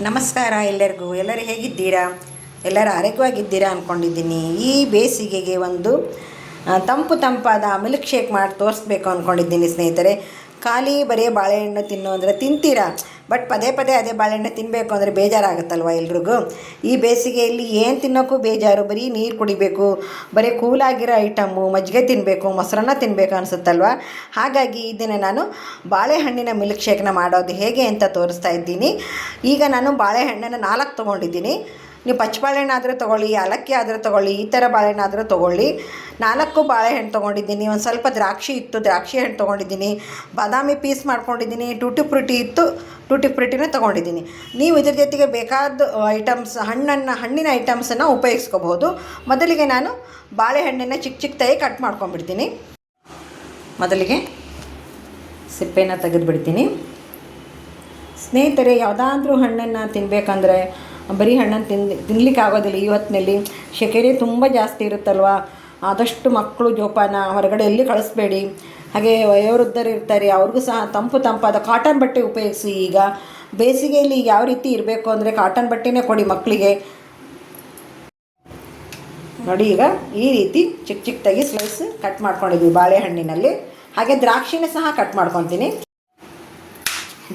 ನಮಸ್ಕಾರ ಎಲ್ಲರಿಗೂ. ಎಲ್ಲರೂ ಹೇಗಿದ್ದೀರಾ? ಎಲ್ಲರೂ ಆರೋಗ್ಯವಾಗಿದ್ದೀರಾ ಅಂದ್ಕೊಂಡಿದ್ದೀನಿ. ಈ ಬೇಸಿಗೆಗೆ ಒಂದು ತಂಪಾದ ಮಿಲ್ಕ್ ಶೇಕ್ ಮಾಡಿ ತೋರಿಸ್ಬೇಕು ಅಂದ್ಕೊಂಡಿದ್ದೀನಿ ಸ್ನೇಹಿತರೆ. ಖಾಲಿ ಬರೀ ಬಾಳೆಹಣ್ಣು ತಿನ್ನು ಅಂದರೆ ತಿಂತೀರಾ, ಬಟ್ ಪದೇ ಪದೇ ಅದೇ ಬಾಳೆಹಣ್ಣು ತಿನ್ನಬೇಕು ಅಂದರೆ ಬೇಜಾರಾಗುತ್ತಲ್ವ ಎಲ್ರಿಗೂ. ಈ ಬೇಸಿಗೆಯಲ್ಲಿ ಏನು ತಿನ್ನೋಕ್ಕೂ ಬೇಜಾರು, ಬರೀ ನೀರು ಕುಡಿಬೇಕು, ಬರೀ ಕೂಲಾಗಿರೋ ಐಟಮ್ಮು, ಮಜ್ಜಿಗೆ ತಿನ್ನಬೇಕು, ಮೊಸರನ್ನ ತಿನ್ನಬೇಕು ಅನಿಸುತ್ತಲ್ವ. ಹಾಗಾಗಿ ಇದನ್ನು ನಾನು ಬಾಳೆಹಣ್ಣಿನ ಮಿಲ್ಕ್ ಶೇಕ್ನ ಮಾಡೋದು ಹೇಗೆ ಅಂತ ತೋರಿಸ್ತಾ ಇದ್ದೀನಿ. ಈಗ ನಾನು ಬಾಳೆಹಣ್ಣನ್ನು 4 ತೊಗೊಂಡಿದ್ದೀನಿ. ನೀವು ಪಚ್ಚ ಬಾಳೆಹಣ್ಣು ಆದರೂ ತೊಗೊಳ್ಳಿ, ಏಲಕ್ಕಿ ಆದರೂ ತೊಗೊಳ್ಳಿ, ಈ ಥರ ಬಾಳೆಹಣ್ಣು ಆದರೂ ತೊಗೊಳ್ಳಿ. 4 ಬಾಳೆಹಣ್ಣು ತೊಗೊಂಡಿದ್ದೀನಿ. ಒಂದು ಸ್ವಲ್ಪ ದ್ರಾಕ್ಷಿ ಇತ್ತು, ದ್ರಾಕ್ಷಿ ಹಣ್ಣು ತೊಗೊಂಡಿದ್ದೀನಿ. ಬಾದಾಮಿ ಪೀಸ್ ಮಾಡ್ಕೊಂಡಿದ್ದೀನಿ. ಟೂಟಿ ಫ್ರೂಟಿ ಇತ್ತು, ಟೂಟಿ ಫ್ರೂಟಿನೂ ತೊಗೊಂಡಿದ್ದೀನಿ. ನೀವು ಇದ್ರ ಜೊತೆಗೆ ಬೇಕಾದ ಹಣ್ಣಿನ ಐಟಮ್ಸನ್ನು ಉಪಯೋಗಿಸ್ಕೋಬಹುದು. ಮೊದಲಿಗೆ ನಾನು ಬಾಳೆಹಣ್ಣನ್ನು ಚಿಕ್ಕದಾಗಿ ಕಟ್ ಮಾಡ್ಕೊಂಡ್ಬಿಡ್ತೀನಿ. ಮೊದಲಿಗೆ ಸಿಪ್ಪೆನ ತೆಗೆದುಬಿಡ್ತೀನಿ. ಸ್ನೇಹಿತರೆ, ಯಾವುದಾದ್ರೂ ಹಣ್ಣನ್ನು ತಿನ್ನಬೇಕಂದ್ರೆ ಬರೀ ಹಣ್ಣನ್ನು ತಿನ್ನಲಿಕ್ಕೆ ಆಗೋದಿಲ್ಲ. ಈ ಹೊತ್ತಿನಲ್ಲಿ ಸಕ್ಕರೆ ತುಂಬ ಜಾಸ್ತಿ ಇರುತ್ತಲ್ವ. ಆದಷ್ಟು ಮಕ್ಕಳು ಜೋಪಾನ, ಹೊರಗಡೆ ಎಲ್ಲಿ ಕಳಿಸ್ಬೇಡಿ. ಹಾಗೆ ವಯೋವೃದ್ಧರು ಇರ್ತಾರೆ, ಅವ್ರಿಗೂ ಸಹ ತಂಪಾದ ಕಾಟನ್ ಬಟ್ಟೆ ಉಪಯೋಗಿಸಿ. ಈಗ ಬೇಸಿಗೆಯಲ್ಲಿ ಯಾವ ರೀತಿ ಇರಬೇಕು ಅಂದರೆ ಕಾಟನ್ ಬಟ್ಟೆನೇ ಕೊಡಿ ಮಕ್ಕಳಿಗೆ. ನೋಡಿ, ಈಗ ಈ ರೀತಿ ಚಿಕ್ಕದಾಗಿ ಸ್ಲೈಸ್ ಕಟ್ ಮಾಡ್ಕೊಂಡಿದ್ವಿ ಬಾಳೆಹಣ್ಣಿನಲ್ಲಿ. ಹಾಗೆ ದ್ರಾಕ್ಷಿನ ಸಹ ಕಟ್ ಮಾಡ್ಕೊತೀನಿ.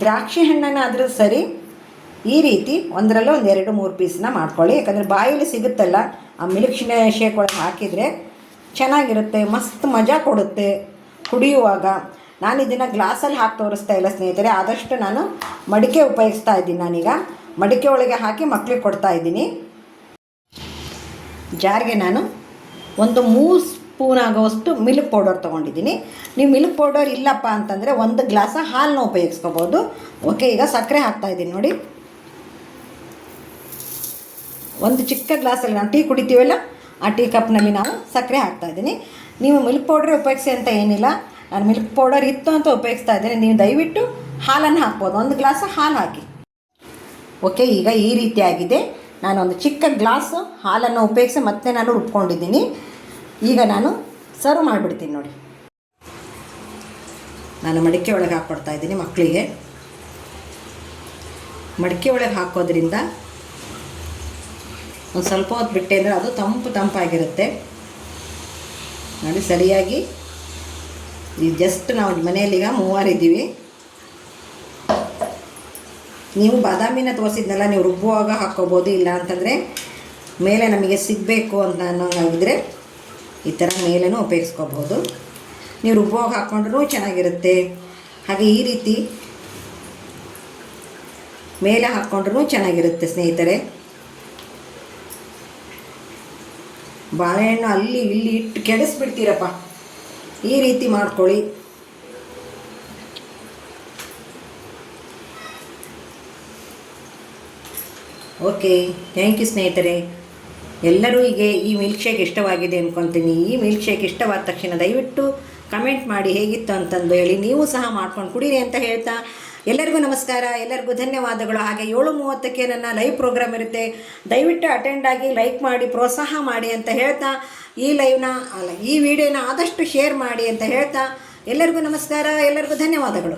ದ್ರಾಕ್ಷಿ ಹಣ್ಣನ್ನು ಆದರೂ ಸರಿ ಈ ರೀತಿ ಒಂದರಲ್ಲೂ 2-3 ಪೀಸನ್ನ ಮಾಡ್ಕೊಳ್ಳಿ. ಯಾಕಂದರೆ ಬಾಯಲ್ಲಿ ಸಿಗುತ್ತಲ್ಲ, ಆ ಮಿಲ್ಕ್ ಶೇಕ್ ಒಳಗೆ ಹಾಕಿದರೆ ಚೆನ್ನಾಗಿರುತ್ತೆ, ಮಸ್ತ್ ಮಜಾ ಕೊಡುತ್ತೆ ಕುಡಿಯುವಾಗ. ನಾನು ಇದನ್ನು ಗ್ಲಾಸಲ್ಲಿ ಹಾಕಿ ತೋರಿಸ್ತಾ ಇಲ್ಲ ಸ್ನೇಹಿತರೆ. ಆದಷ್ಟು ನಾನು ಮಡಿಕೆ ಉಪಯೋಗಿಸ್ತಾ ಇದ್ದೀನಿ. ನಾನೀಗ ಮಡಿಕೆ ಒಳಗೆ ಹಾಕಿ ಮಕ್ಕಳಿಗೆ ಕೊಡ್ತಾ ಇದ್ದೀನಿ. ಜಾರಿಗೆ ನಾನು ಒಂದು 3 ಸ್ಪೂನ್ ಆಗೋವಷ್ಟು ಮಿಲ್ಕ್ ಪೌಡರ್ ತೊಗೊಂಡಿದ್ದೀನಿ. ನೀವು ಮಿಲ್ಕ್ ಪೌಡರ್ ಇಲ್ಲಪ್ಪ ಅಂತಂದರೆ 1 ಗ್ಲಾಸ್ ಹಾಲನ್ನ ಉಪಯೋಗಿಸ್ಕೋಬೋದು. ಓಕೆ, ಈಗ ಸಕ್ಕರೆ ಹಾಕ್ತಾಯಿದ್ದೀನಿ. ನೋಡಿ, ಒಂದು ಚಿಕ್ಕ ಗ್ಲಾಸಲ್ಲಿ ನಾವು ಟೀ ಕುಡಿತೀವಲ್ಲ, ಆ ಟೀ ಕಪ್ನಲ್ಲಿ ನಾವು ಸಕ್ಕರೆ ಹಾಕ್ತಾಯಿದ್ದೀನಿ. ನೀವು ಮಿಲ್ಕ್ ಪೌಡ್ರೇ ಉಪಯೋಗಿಸಿ ಅಂತ ಏನಿಲ್ಲ, ನಾನು ಮಿಲ್ಕ್ ಪೌಡರ್ ಇತ್ತು ಅಂತ ಉಪಯೋಗಿಸ್ತಾ ಇದ್ದೀನಿ. ನೀವು ದಯವಿಟ್ಟು ಹಾಲನ್ನು ಹಾಕ್ಬೋದು, 1 ಗ್ಲಾಸ್ ಹಾಲು ಹಾಕಿ. ಓಕೆ, ಈಗ ಈ ರೀತಿಯಾಗಿದೆ. ನಾನು ಒಂದು ಚಿಕ್ಕ ಗ್ಲಾಸು ಹಾಲನ್ನು ಉಪಯೋಗಿಸಿ ಮತ್ತೆ ನಾನು ರುಬ್ಕೊಂಡಿದ್ದೀನಿ. ಈಗ ನಾನು ಸರ್ವ್ ಮಾಡಿಬಿಡ್ತೀನಿ. ನೋಡಿ, ನಾನು ಮಡಿಕೆ ಒಳಗೆ ಹಾಕ್ಕೊಡ್ತಾ ಇದ್ದೀನಿ ಮಕ್ಕಳಿಗೆ. ಮಡಿಕೆ ಒಳಗೆ ಹಾಕೋದ್ರಿಂದ ಒಂದು ಸ್ವಲ್ಪ ಹೊತ್ತು ಬಿಟ್ಟೆ ಅಂದರೆ ಅದು ತಂಪಾಗಿರುತ್ತೆ. ನೋಡಿ, ಸರಿಯಾಗಿ ಈ ಜಸ್ಟ್ ನಾವು ಮನೆಯಲ್ಲೀಗ 3 ಇದ್ದೀವಿ. ನೀವು ಬಾದಾಮಿನ ತೋರಿಸಿದ್ನಲ್ಲ, ನೀವು ರುಬ್ಬುವಾಗ ಹಾಕ್ಕೋಬೋದು. ಇಲ್ಲ ಅಂತಂದರೆ ಮೇಲೆ ನಮಗೆ ಸಿಗಬೇಕು ಅಂತ ಅನ್ನೋಂಗಾಗಿದ್ದರೆ ಈ ಥರ ಮೇಲೇನೂ ಉಪಯೋಗಿಸ್ಕೋಬೋದು. ನೀವು ರುಬ್ಬುವಾಗ ಹಾಕ್ಕೊಂಡ್ರೂ ಚೆನ್ನಾಗಿರುತ್ತೆ. ಹಾಗೆ ಈ ರೀತಿ ಮೇಲೆ ಹಾಕ್ಕೊಂಡ್ರೂ ಚೆನ್ನಾಗಿರುತ್ತೆ ಸ್ನೇಹಿತರೆ. ಬಾಳೆಹಣ್ಣು ಅಲ್ಲಿ ಇಲ್ಲಿ ಇಟ್ಟು ಕೆಡಿಸ್ಬಿಡ್ತೀರಪ್ಪ, ಈ ರೀತಿ ಮಾಡ್ಕೊಳ್ಳಿ. ಓಕೆ, ಥ್ಯಾಂಕ್ ಯು ಸ್ನೇಹಿತರೆ. ಎಲ್ಲರೂ ಈಗ ಈ ಮಿಲ್ಕ್ ಶೇಕ್ ಇಷ್ಟವಾಗಿದೆ ಅಂದ್ಕೊತೀನಿ. ಈ ಮಿಲ್ಕ್ ಶೇಕ್ ಇಷ್ಟವಾದ ತಕ್ಷಣ ದಯವಿಟ್ಟು ಕಮೆಂಟ್ ಮಾಡಿ ಹೇಗಿತ್ತು ಅಂತಂದು ಹೇಳಿ. ನೀವು ಸಹ ಮಾಡ್ಕೊಂಡು ಕುಡೀರಿ ಅಂತ ಹೇಳ್ತಾ ಎಲ್ಲರಿಗೂ ನಮಸ್ಕಾರ, ಎಲ್ಲರಿಗೂ ಧನ್ಯವಾದಗಳು. ಹಾಗೆ 7:30ಕ್ಕೆ ನನ್ನ ಲೈವ್ ಪ್ರೋಗ್ರಾಮ್ ಇರುತ್ತೆ. ದಯವಿಟ್ಟು ಅಟೆಂಡ್ ಆಗಿ ಲೈಕ್ ಮಾಡಿ ಪ್ರೋತ್ಸಾಹ ಮಾಡಿ ಅಂತ ಹೇಳ್ತಾ ಈ ವಿಡಿಯೋನ ಆದಷ್ಟು ಶೇರ್ ಮಾಡಿ ಅಂತ ಹೇಳ್ತಾ ಎಲ್ಲರಿಗೂ ನಮಸ್ಕಾರ, ಎಲ್ಲರಿಗೂ ಧನ್ಯವಾದಗಳು.